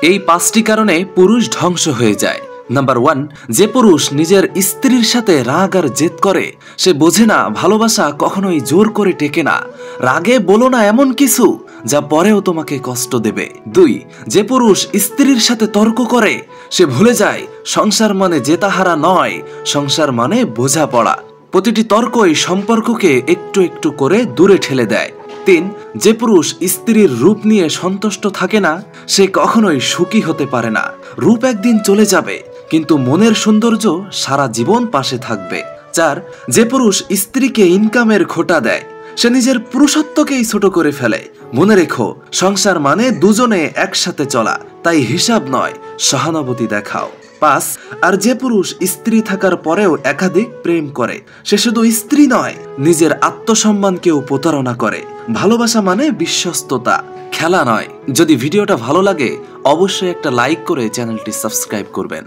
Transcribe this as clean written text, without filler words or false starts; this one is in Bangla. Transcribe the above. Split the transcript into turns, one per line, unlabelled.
এই 5টি কারণে পুরুষ ধ্বংস হয়ে যায়। নাম্বার 1, যে পুরুষ নিজের স্ত্রীর সাথে রাগ আর জেদ করে সে বোঝে না ভালোবাসা কখনোই জোর করে টেকে না। রাগে বলো না এমন কিছু যা পরেও তোমাকে কষ্ট দেবে। 2, যে পুরুষ স্ত্রীর সাথে তর্ক করে সে ভুলে যায় সংসার মানে জেতাহারা নয়, সংসার মানে বোঝাপড়া। প্রতিটি তর্কই সম্পর্ককে একটু একটু করে দূরে ঠেলে দেয়। 3, যে পুরুষ স্ত্রীর রূপ নিয়ে সন্তুষ্ট থাকে না সে কখনোই সুখী হতে পারে না। রূপ একদিন চলে যাবে কিন্তু মনের সৌন্দর্য সারা জীবন পাশে থাকবে। 4, যে পুরুষ স্ত্রীকে ইনকামের খোঁটা দেয় সে নিজের পুরুষত্বকেই ছোট করে ফেলে। মনে রেখো, সংসার মানে দুজনে একসাথে চলা, তাই হিসাব নয় সহানুভূতি দেখাও। 5, আর যে পুরুষ স্ত্রী থাকার পরেও একাধিক প্রেম করে সে শুধু স্ত্রী নয়, নিজের আত্মসম্মানকেও প্রতারণা করে। ভালোবাসা মানে বিশ্বস্ততা, খেলা নয়। যদি ভিডিওটা ভালো লাগে অবশ্যই একটা লাইক করে চ্যানেলটি সাবস্ক্রাইব করবেন।